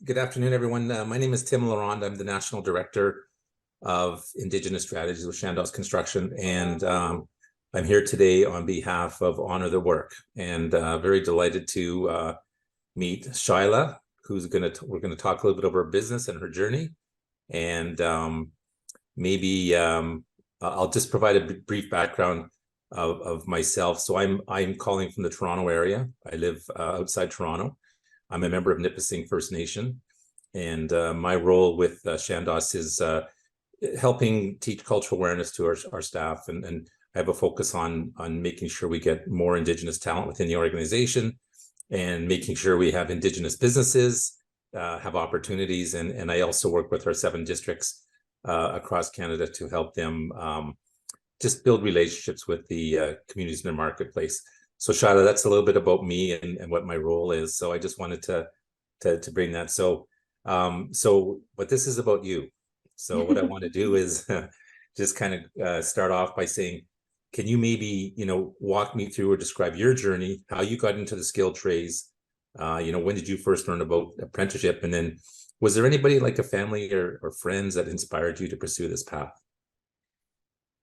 Good afternoon, everyone. My name is Tim Laronde. I'm the National Director of Indigenous Strategies with Chandos Construction, and I'm here today on behalf of Honor the Work, and very delighted to meet Shylah, who's we're gonna talk a little bit about her business and her journey, and maybe I'll just provide a brief background of myself. So I'm calling from the Toronto area. I live outside Toronto. I'm a member of Nipissing First Nation, and my role with Chandos is helping teach cultural awareness to our staff, and I have a focus on making sure we get more Indigenous talent within the organization, and making sure we have Indigenous businesses have opportunities, and I also work with our 7 districts across Canada to help them just build relationships with the communities in their marketplace. So Shylah, that's a little bit about me and what my role is. So I just wanted to bring that. But this is about you. So what I want to do is just kind of start off by saying, can you maybe, walk me through or describe your journey, how you got into the skilled trades? When did you first learn about apprenticeship? And then was there anybody like a family or friends that inspired you to pursue this path?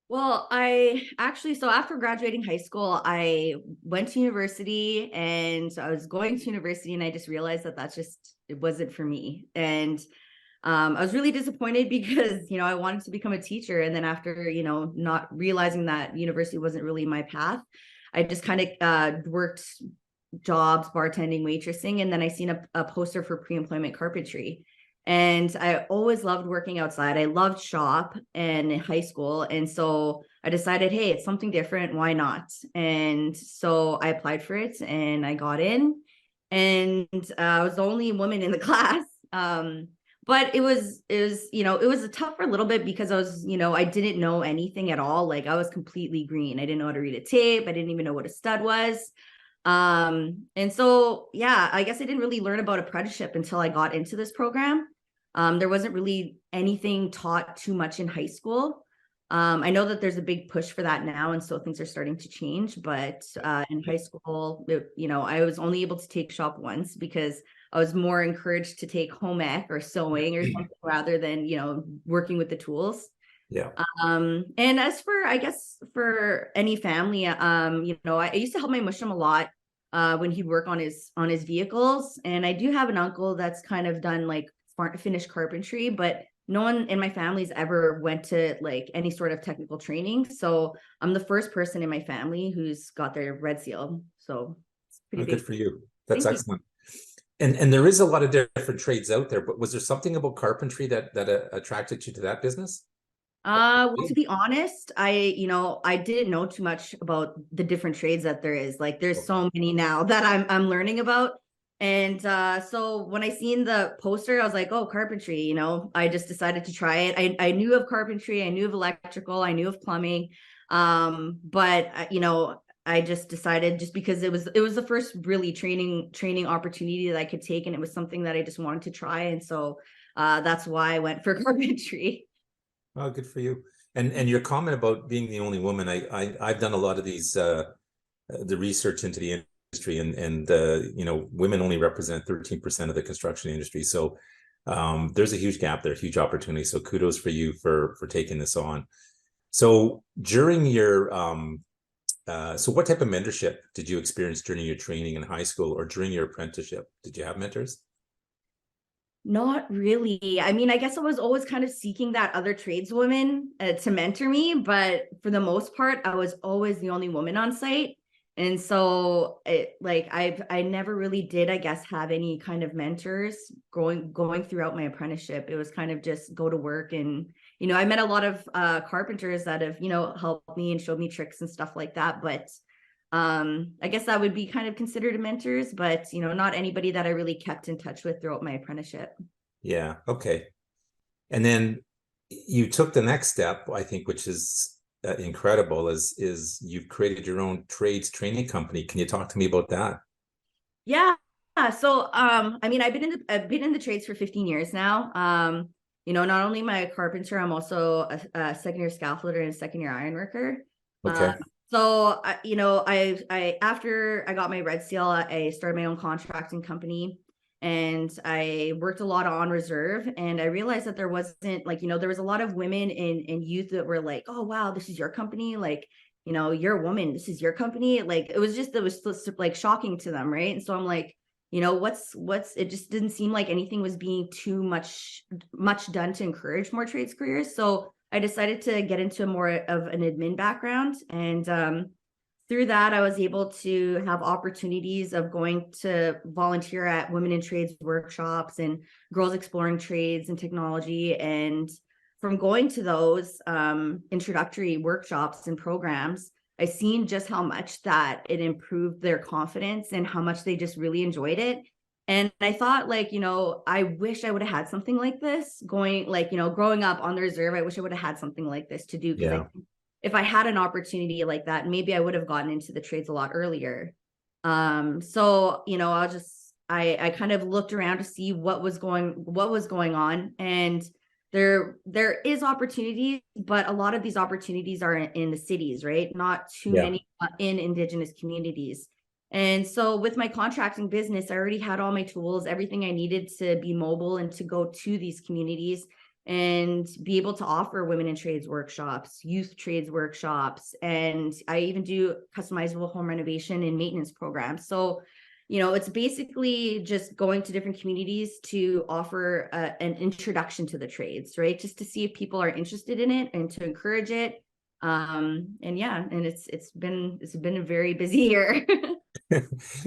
Well, so after graduating high school, I went to university, and so I was going to university, and I just realized that it wasn't for me. And I was really disappointed because, I wanted to become a teacher. And then after, not realizing that university wasn't really my path, I just kind of worked jobs, bartending, waitressing. And then I seen a poster for pre-employment carpentry. And I always loved working outside. I loved shop and in high school. And so I decided, hey, it's something different. Why not? And so I applied for it and I got in, and I was the only woman in the class. But it was a tough for a little bit because I didn't know anything at all. Like, I was completely green. I didn't know how to read a tape. I didn't even know what a stud was. And so, yeah, I guess I didn't really learn about apprenticeship until I got into this program. There wasn't really anything taught too much in high school. I know that there's a big push for that now, and so things are starting to change. But in high school, I was only able to take shop once because I was more encouraged to take home ec or sewing or something rather than, working with the tools. Yeah. And as for, I guess, for any family, I used to help my mushroom a lot when he'd work on his vehicles. And I do have an uncle that's kind of done like finished carpentry, but no one in my family's ever went to like any sort of technical training. So I'm the first person in my family who's got their Red Seal. So it's pretty big. Good for you. That's excellent. And there is a lot of different trades out there, but was there something about carpentry that attracted you to that business? Well, to be honest, I didn't know too much about the different trades that there is. Like, there's so many now that I'm learning about. And so when I seen the poster, I was like, oh, carpentry, I just decided to try it. I knew of carpentry, I knew of electrical, I knew of plumbing. But I just decided, just because it was the first really training opportunity that I could take, and it was something that I just wanted to try. And so that's why I went for carpentry. Oh, good for you. And your comment about being the only woman, I've done a lot of these the research into the industry, and women only represent 13% of the construction industry. So there's a huge gap there, huge opportunity. So kudos for you for taking this on. So during your so what type of mentorship did you experience during your training in high school or during your apprenticeship? Did you have mentors? Not really. I mean, I guess I was always kind of seeking that other tradeswoman to mentor me, but for the most part, I was always the only woman on site. And so I never really did, I guess, have any kind of mentors going throughout my apprenticeship. It was kind of just go to work, and, I met a lot of carpenters that have, helped me and showed me tricks and stuff like that. But I guess that would be kind of considered mentors, but not anybody that I really kept in touch with throughout my apprenticeship. Yeah. Okay. And then you took the next step, I think, which is incredible, is you've created your own trades training company. Can you talk to me about that? Yeah. So I mean, I've been in the trades for 15 years now. Not only am I a carpenter, I'm also a second-year scaffolder and a second-year ironworker. Okay. So, I after I got my Red Seal, I started my own contracting company, and I worked a lot on reserve, and I realized that there wasn't like, there was a lot of women in youth that were like, oh, wow, this is your company. Like, you're a woman, this is your company. Like, it was like shocking to them. Right. And so I'm like, it just didn't seem like anything was being too much done to encourage more trades careers. So I decided to get into more of an admin background. And through that, I was able to have opportunities of going to volunteer at women in trades workshops and girls exploring trades and technology. And from going to those introductory workshops and programs, I seen just how much that it improved their confidence and how much they just really enjoyed it. And I thought, like, I wish I would have had something like this growing up on the reserve. I wish I would have had something like this to do, because I think if I had an opportunity like that, maybe I would have gotten into the trades a lot earlier. So, I kind of looked around to see what was going on, and there is opportunities, but a lot of these opportunities are in the cities, right? Not too many in Indigenous communities. And so with my contracting business, I already had all my tools, everything I needed to be mobile and to go to these communities and be able to offer women in trades workshops, youth trades workshops, and I even do customizable home renovation and maintenance programs. So, it's basically just going to different communities to offer an introduction to the trades, right? Just to see if people are interested in it and to encourage it. And it's been a very busy year.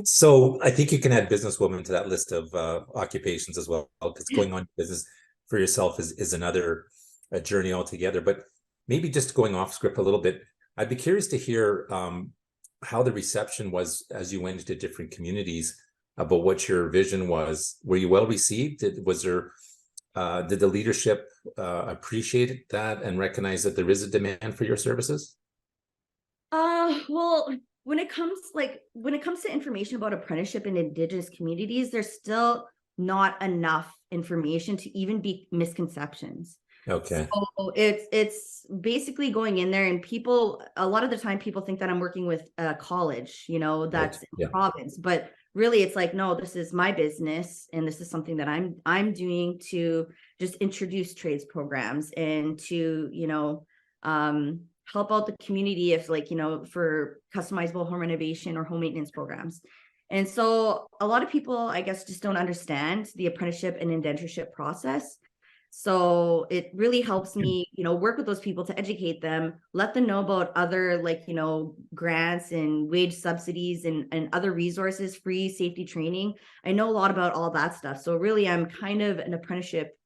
So I think you can add businesswoman to that list of occupations as well, because going on business for yourself is another journey altogether. But maybe just going off script a little bit, I'd be curious to hear how the reception was as you went into different communities about what your vision was. Were you well received? Did the leadership appreciate that and recognize that there is a demand for your services? Well, when it comes to information about apprenticeship in Indigenous communities, there's still not enough information to even be misconceptions. Okay. So it's basically going in there, and a lot of the time people think that I'm working with a college, that's in the province, but really it's like, no, this is my business, and this is something that I'm doing to just introduce trades programs and to, help out the community if for customizable home renovation or home maintenance programs. And so a lot of people, I guess, just don't understand the apprenticeship and indentureship process. So it really helps me, work with those people to educate them, let them know about other grants and wage subsidies and other resources, free safety training. I know a lot about all that stuff. So really, I'm kind of an apprenticeship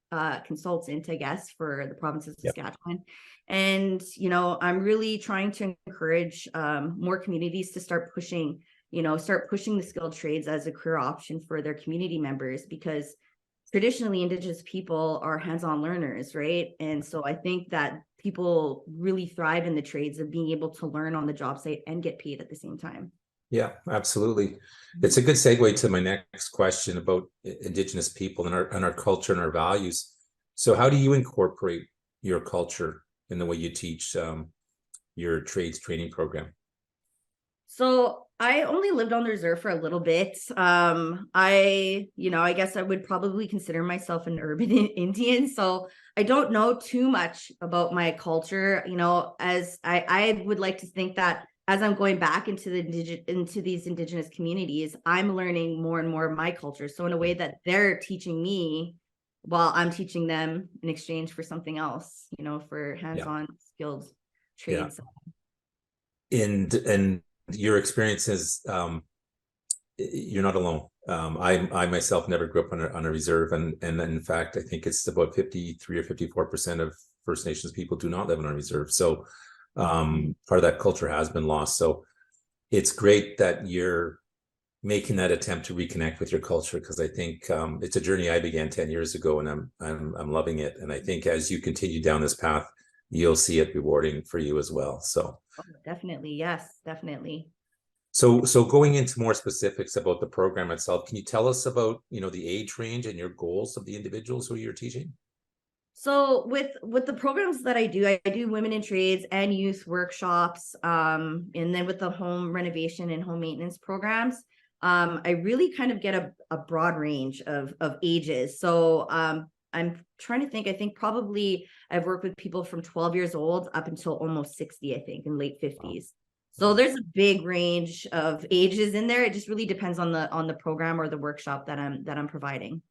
consultant, I guess, for the province of Saskatchewan. And, I'm really trying to encourage more communities to start pushing the skilled trades as a career option for their community members, because traditionally Indigenous people are hands-on learners, right? And so I think that people really thrive in the trades of being able to learn on the job site and get paid at the same time. Yeah, absolutely. It's a good segue to my next question about Indigenous people and our culture and our values. So how do you incorporate your culture in the way you teach your trades training program? So I only lived on the reserve for a little bit. I guess I would probably consider myself an urban Indian. So I don't know too much about my culture, as I would like to think that as I'm going back into these Indigenous communities, I'm learning more and more of my culture. So in a way that they're teaching me while I'm teaching them in exchange for something else, for hands-on skilled trades. And your experiences, you're not alone. I myself never grew up on a reserve, and in fact I think it's about 53 or 54% of First Nations people do not live on a reserve. So part of that culture has been lost. So it's great that you're making that attempt to reconnect with your culture, because I think it's a journey I began 10 years ago, and I'm loving it. And I think as you continue down this path, you'll see it rewarding for you as well. So definitely. Yes, definitely. So going into more specifics about the program itself, can you tell us about, the age range and your goals of the individuals who you're teaching? So with the programs that I do women in trades and youth workshops, and then with the home renovation and home maintenance programs, I really kind of get a broad range of ages. So I'm trying to think. I think probably I've worked with people from 12 years old up until almost 60, I think, in late 50s. So there's a big range of ages in there. It just really depends on the program or the workshop that I'm providing.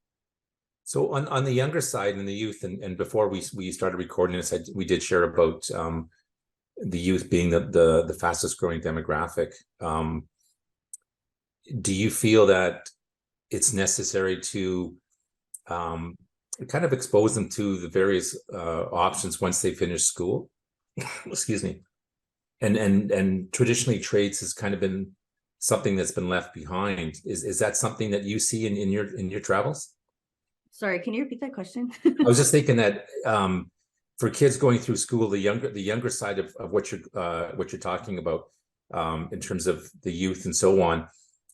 So on the younger side and the youth, and before we started recording this, we did share about the youth being the fastest growing demographic. Do you feel that it's necessary to kind of expose them to the various options once they finish school? Excuse me. And traditionally trades has kind of been something that's been left behind. Is that something that you see in your travels? Sorry, can you repeat that question? I was just thinking that for kids going through school, the younger side of what you're talking about in terms of the youth and so on,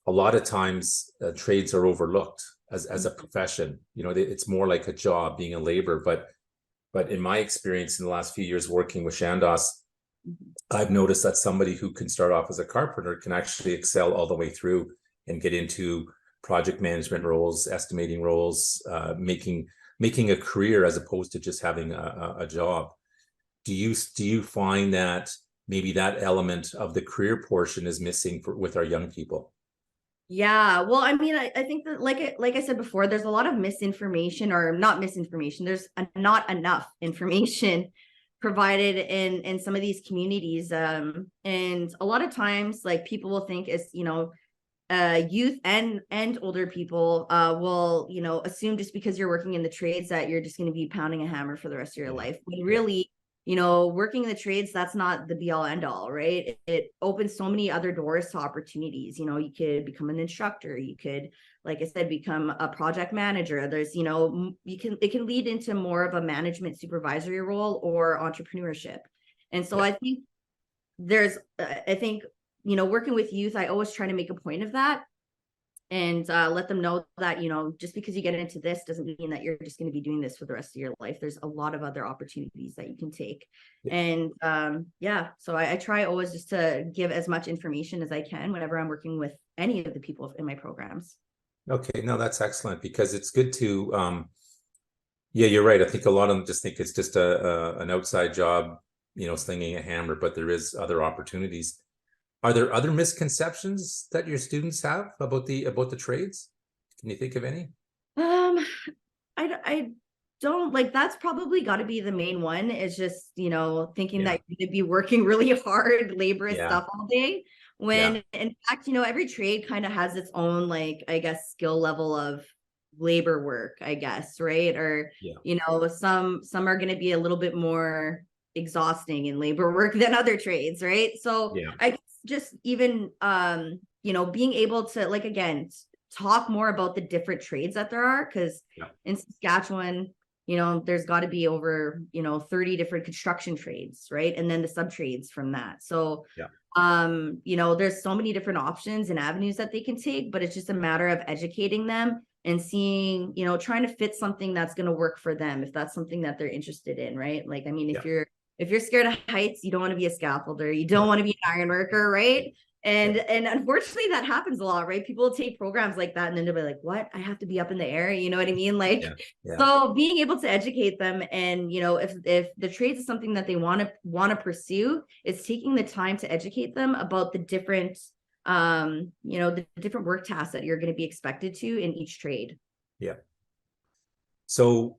a lot of times trades are overlooked as a profession. You know, it's more like a job, being a labor. But in my experience in the last few years working with Chandos, I've noticed that somebody who can start off as a carpenter can actually excel all the way through and get into project management roles, estimating roles, making a career as opposed to just having a job. Do you find that maybe that element of the career portion is missing with our young people? Yeah, well, I mean, I think that like I said before, there's a lot of misinformation, or not misinformation. There's not enough information provided in some of these communities, and a lot of times, like, people will think, as you know, youth and older people will, you know, assume just because you're working in the trades that you're just going to be pounding a hammer for the rest of your life. When really, you know, working in the trades, that's not the be all end all, right? It opens so many other doors to opportunities. You know, you could become an instructor. You could, like I said, become a project manager. There's, you know, it can lead into more of a management supervisory role or entrepreneurship. And so I think I think, you know, working with youth, I always try to make a point of that and let them know that, you know, just because you get into this doesn't mean that you're just going to be doing this for the rest of your life. There's a lot of other opportunities that you can take. And so I try always just to give as much information as I can whenever I'm working with any of the people in my programs. Okay, no, that's excellent, because it's good to yeah, you're right. I think a lot of them just think it's just an outside job, you know, slinging a hammer, but there is other opportunities. Are there other misconceptions that your students have about the trades? Can you think of any? I don't, like, that's probably got to be the main one, is just, you know, thinking that you're going to be working really hard, laborious stuff all day. When in fact, you know, every trade kind of has its own, like, I guess, skill level of labor work, I guess, right? Or, you know, some are going to be a little bit more exhausting in labor work than other trades, right? So I guess just even you know, being able to, like, again, talk more about the different trades that there are, because in Saskatchewan, you know, there's got to be over, you know, 30 different construction trades, right? And then the sub trades from that. So you know, there's so many different options and avenues that they can take, but it's just a matter of educating them and seeing, you know, trying to fit something that's going to work for them, if that's something that they're interested in, right? Like, I mean, if you're scared of heights, you don't want to be a scaffolder, you don't want to be an iron worker, right? And unfortunately that happens a lot, right? People take programs like that and then they'll be like, what? I have to be up in the air, you know what I mean? Like, so being able to educate them, and, you know, if the trades is something that they want to pursue, it's taking the time to educate them about the different you know, the different work tasks that you're going to be expected to in each trade. So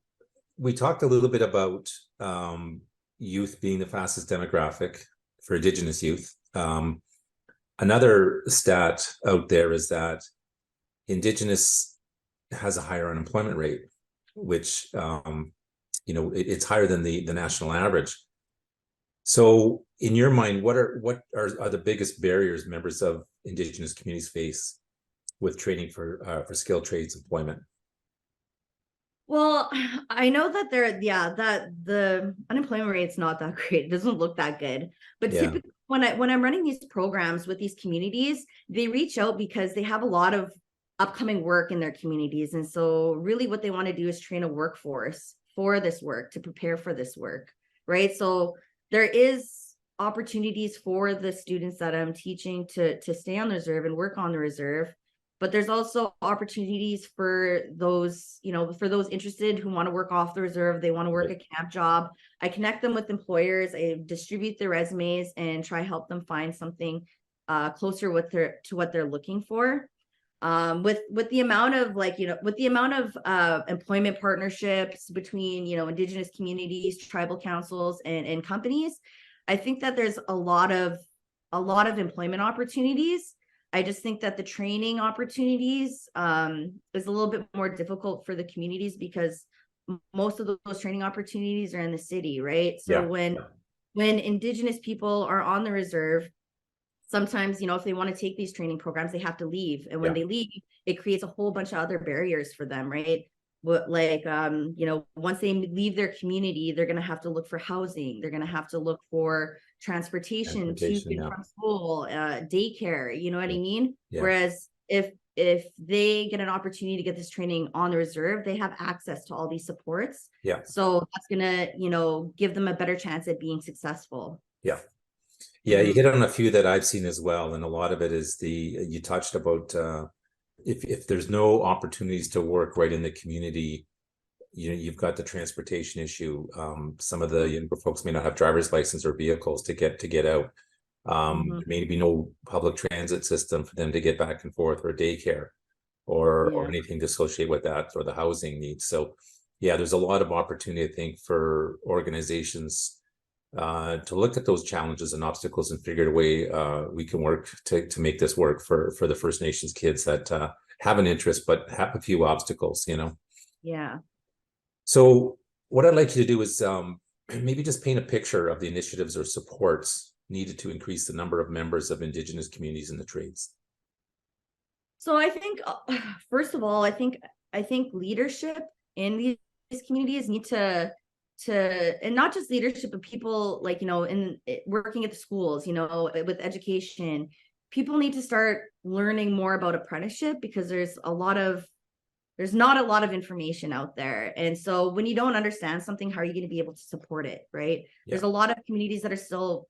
we talked a little bit about youth being the fastest demographic for Indigenous youth. Another stat out there is that Indigenous has a higher unemployment rate, which you know, it's higher than the national average. So in your mind, what are the biggest barriers members of Indigenous communities face with training for skilled trades employment? Well, I know that that the unemployment rate's not that great. It doesn't look that good. But typically when I'm running these programs with these communities, they reach out because they have a lot of upcoming work in their communities. And so really what they want to do is train a workforce for this work, to prepare for this work, right? So there is opportunities for the students that I'm teaching to stay on the reserve and work on the reserve. but there's also opportunities for those, for those interested who want to work off the reserve. They want to work a camp job. I connect them with employers. I distribute their resumes and try help them find something closer to what they're looking for. With the amount of employment partnerships between, Indigenous communities, tribal councils, and companies, I think that there's a lot of employment opportunities. I just think that the training opportunities is a little bit more difficult for the communities because most of those training opportunities are in the city, right? So when Indigenous people are on the reserve, sometimes, if they want to take these training programs, they have to leave. And when they leave, it creates a whole bunch of other barriers for them, right? Once they leave their community, they're going to have to look for housing. They're going to have to look for transportation to and from school, daycare, you know what I mean? Yeah. Whereas if they get an opportunity to get this training on the reserve, they have access to all these supports. Yeah. So that's going to, give them a better chance at being successful. Yeah. Yeah, you hit on a few that I've seen as well. And a lot of it is you touched about if there's no opportunities to work right in the community, you've got the transportation issue. Some of the younger folks may not have driver's license or vehicles to get out. There may be no public transit system for them to get back and forth, or daycare or anything to associate with that, or the housing needs. So yeah, there's a lot of opportunity, I think, for organizations to look at those challenges and obstacles and figure out a way we can work to make this work for the First Nations kids that have an interest but have a few obstacles, Yeah. So what I'd like you to do is maybe just paint a picture of the initiatives or supports needed to increase the number of members of Indigenous communities in the trades. So I think, first of all, I think leadership in these communities need to, and not just leadership, but people in working at the schools, with education, people need to start learning more about apprenticeship, because there's not a lot of information out there. And so when you don't understand something, how are you going to be able to support it, right? Yeah. There's a lot of communities that are still,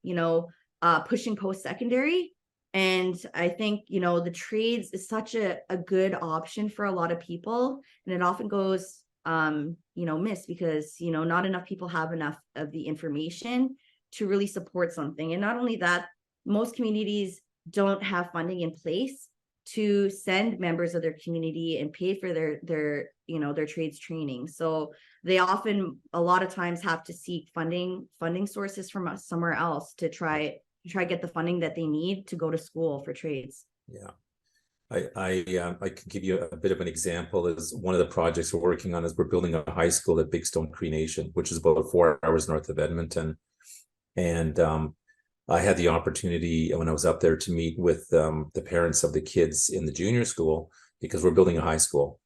pushing post-secondary. And I think, the trades is such a good option for a lot of people. And it often goes, missed because, not enough people have enough of the information to really support something. And not only that, most communities don't have funding in place to send members of their community and pay for their trades training. So they often, a lot of times, have to seek funding sources from somewhere else to try get the funding that they need to go to school for trades. Yeah. I can give you a bit of an example. Is one of the projects we're working on is we're building a high school at Big Stone Cree Nation, which is about 4 hours north of Edmonton. And I had the opportunity when I was up there to meet with the parents of the kids in the junior school, because we're building a high school.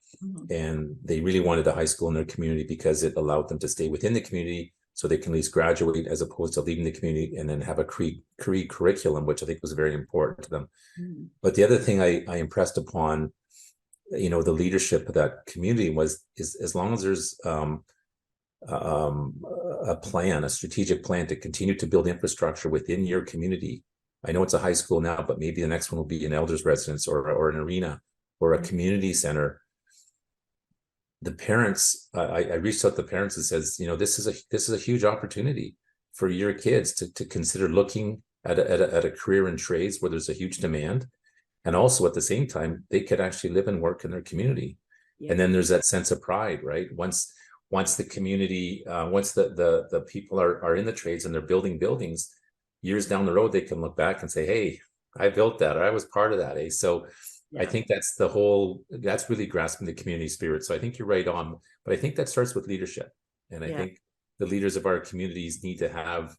And they really wanted a high school in their community because it allowed them to stay within the community so they can at least graduate, as opposed to leaving the community and then have a Cree curriculum, which I think was very important to them. But the other thing I impressed upon, the leadership of that community is as long as there's a strategic plan to continue to build infrastructure within your community. I know it's a high school now, but maybe the next one will be an elders residence or an arena or a community center. The parents, I reached out to the parents and says, this is a huge opportunity for your kids to consider looking at a career in trades where there's a huge demand, and also at the same time they could actually live and work in their community. Yeah. And then there's that sense of pride, right? Once the community, once the people are in the trades and they're building buildings, years down the road they can look back and say, hey, I built that, or I was part of that. So yeah. I think that's really grasping the community spirit. So I think you're right on, but I think that starts with leadership. And I think the leaders of our communities need to have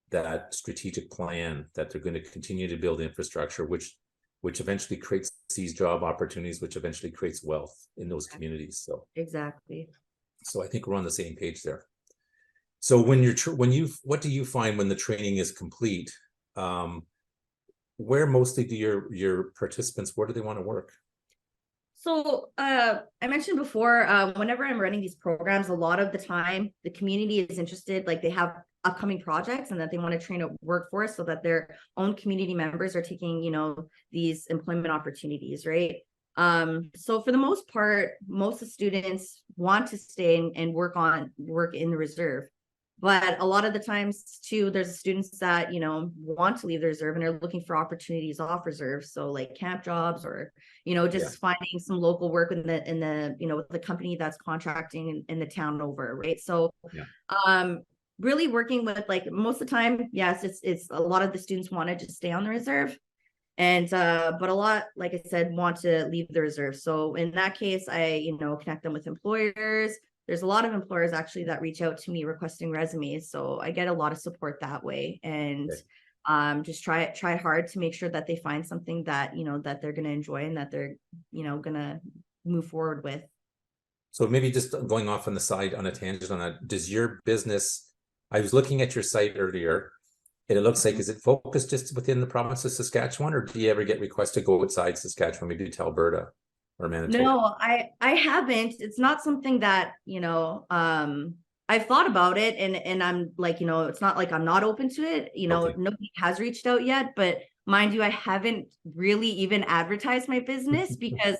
that strategic plan that they're going to continue to build infrastructure, which eventually creates these job opportunities, which eventually creates wealth in those communities. So exactly. So I think we're on the same page there. So what do you find when the training is complete? Where mostly do your participants, where do they want to work? So I mentioned before, whenever I'm running these programs, a lot of the time the community is interested, like they have upcoming projects and that they want to train a workforce so that their own community members are taking, these employment opportunities, right? So for the most part, most of the students want to stay and work in the reserve. But a lot of the times too, there's students that, want to leave the reserve and are looking for opportunities off reserve. So like camp jobs or, just finding some local work in the, with the company that's contracting in the town over, right? So, really working with, like, most of the time, yes, it's a lot of the students want to just stay on the reserve. And but a lot, like I said, want to leave the reserve. So in that case, I connect them with employers. There's a lot of employers actually that reach out to me requesting resumes, so I get a lot of support that way. And just try hard to make sure that they find something that that they're going to enjoy and that they're going to move forward with. So maybe just going off on the side on a tangent on that, does your business, I was looking at your site earlier, and it looks like, is it focused just within the province of Saskatchewan, or do you ever get requests to go outside Saskatchewan, maybe to Alberta or Manitoba? No, I haven't. It's not something that, I've thought about it, and I'm like, it's not like I'm not open to it. Nobody has reached out yet, but mind you, I haven't really even advertised my business because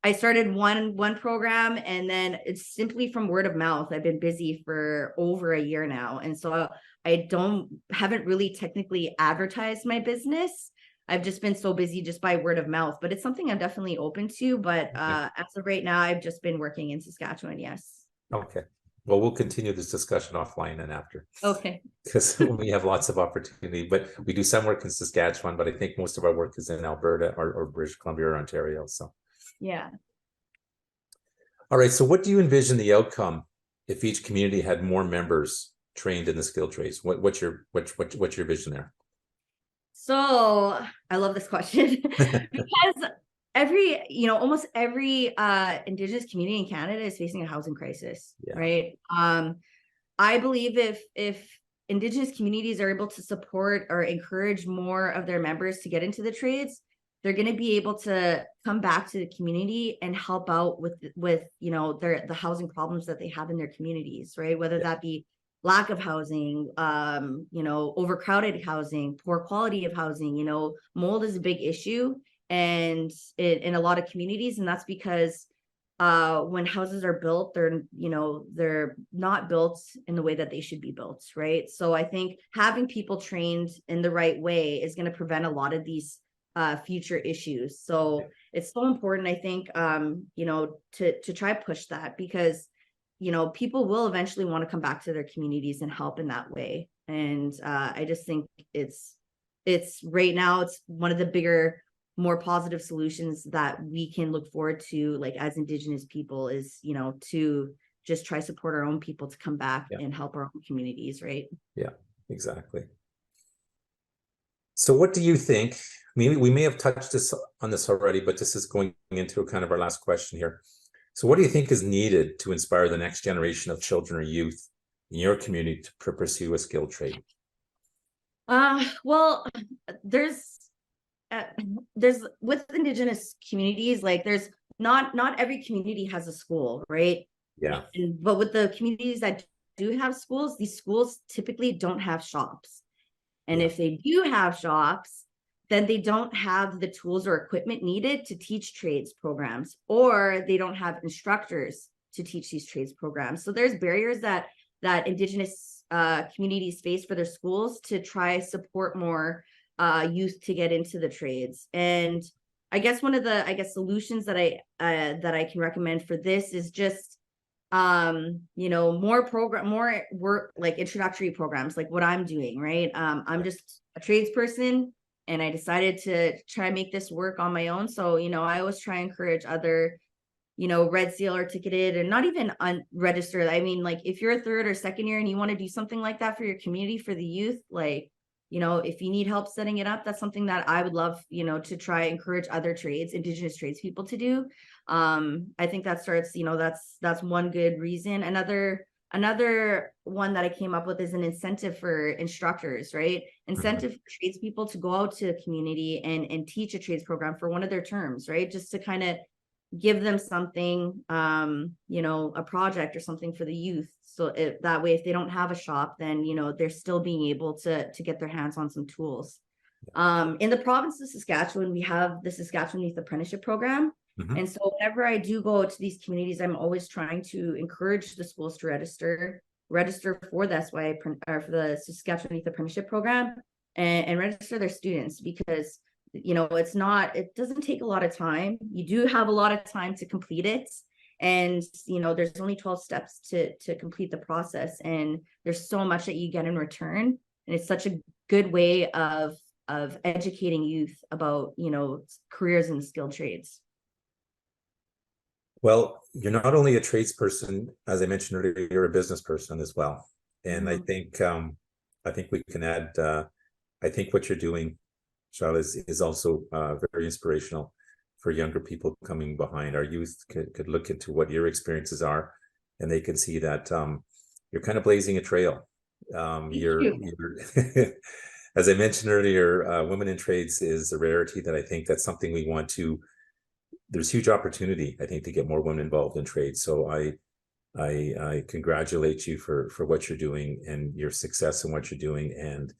I started one program, and then it's simply from word of mouth. I've been busy for over a year now, and so I haven't really technically advertised my business. I've just been so busy just by word of mouth, but it's something I'm definitely open to. But as of right now, I've just been working in Saskatchewan. Yes. Okay. Well, we'll continue this discussion offline and after. Okay. Because we have lots of opportunity, but we do some work in Saskatchewan, but I think most of our work is in Alberta or British Columbia or Ontario. So. Yeah. All right. So what do you envision the outcome if each community had more members trained in the skilled trades? What's your vision there? So I love this question because almost every Indigenous community in Canada is facing a housing crisis, right? I believe if Indigenous communities are able to support or encourage more of their members to get into the trades, they're going to be able to come back to the community and help out with the housing problems that they have in their communities, right? Whether that be lack of housing, overcrowded housing, poor quality of housing. Mold is a big issue and in a lot of communities, and that's because when houses are built, they're not built in the way that they should be built, right? So I think having people trained in the right way is going to prevent a lot of these future issues. So it's so important, I think, to try to push that, because people will eventually want to come back to their communities and help in that way. And I just think it's right now, it's one of the bigger, more positive solutions that we can look forward to, like as Indigenous people, is, to just try support our own people to come back and help our own communities, right? Yeah, exactly. So what do you think? We may have touched on this already, but this is going into kind of our last question here. So what do you think is needed to inspire the next generation of children or youth in your community to pursue a skilled trade? Well, there's with Indigenous communities, like there's not every community has a school, right? Yeah. But with the communities that do have schools, these schools typically don't have shops. And if they do have shops, then they don't have the tools or equipment needed to teach trades programs, or they don't have instructors to teach these trades programs. So there's barriers that Indigenous communities face for their schools to try support more youth to get into the trades. And I guess one of the solutions that I can recommend for this is just more work, like introductory programs, like what I'm doing, right? I'm just a tradesperson, and I decided to try and make this work on my own. So, I always try and encourage other, Red Seal or ticketed, and not even unregistered. I mean, like if you're a third or second year and you want to do something like that for your community, for the youth, like, if you need help setting it up, that's something that I would love, to try and encourage other trades, Indigenous trades people to do. I think that starts, that's one good reason. Another one that I came up with is an incentive for instructors, right? Incentive for tradespeople to go out to the community and teach a trades program for one of their terms, right? Just to kind of give them something, a project or something for the youth. So that way, if they don't have a shop, then, they're still being able to get their hands on some tools. In the province of Saskatchewan, we have the Saskatchewan Youth Apprenticeship Program. Mhm. And so whenever I do go to these communities, I'm always trying to encourage the schools to register for the or for the Saskatchewan Youth Apprenticeship Program, and register their students, because it doesn't take a lot of time. You do have a lot of time to complete it. And there's only 12 steps to complete the process, and there's so much that you get in return. And it's such a good way of educating youth about careers in skilled trades. Well, you're not only a tradesperson, as I mentioned earlier, you're a business person as well. And I think we can add, I think what you're doing, Shylah, is also very inspirational for younger people coming behind. Our youth could look into what your experiences are, and they can see that you're kind of blazing a trail. You're as I mentioned earlier, women in trades is a rarity that I think that's something we want to. There's huge opportunity, I think, to get more women involved in trade. So I congratulate you for what you're doing and your success in what you're doing. And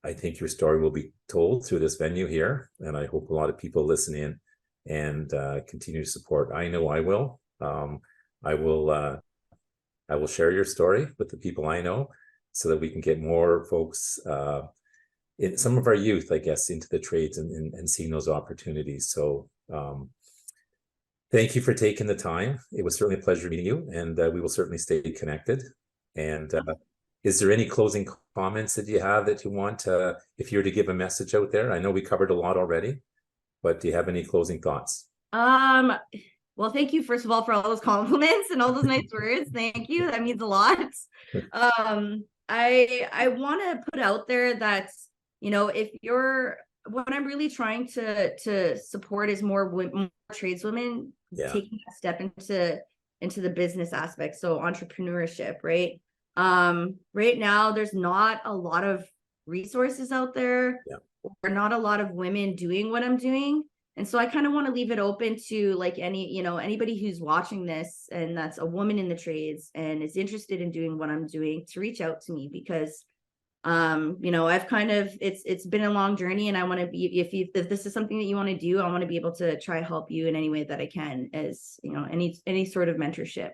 I think your story will be told through this venue here. And I hope a lot of people listen in and continue to support. I know I will. I will share your story with the people I know, so that we can get more folks, some of our youth, I guess, into the trades and seeing those opportunities. So thank you for taking the time. It was certainly a pleasure meeting you, and we will certainly stay connected. And is there any closing comments that you have that you want, if you were to give a message out there? I know we covered a lot already, but do you have any closing thoughts? Well, thank you, first of all, for all those compliments and all those nice words. Thank you. That means a lot. I want to put out there that, what I'm really trying to support is more tradeswomen taking that step into the business aspect. So entrepreneurship, right? Right now, there's not a lot of resources out there, or not a lot of women doing what I'm doing. And so I kind of want to leave it open to, like, anybody who's watching this and that's a woman in the trades and is interested in doing what I'm doing, to reach out to me, because I've kind of, it's been a long journey, and I want to be, if this is something that you want to do, I want to be able to try help you in any way that I can, as any sort of mentorship.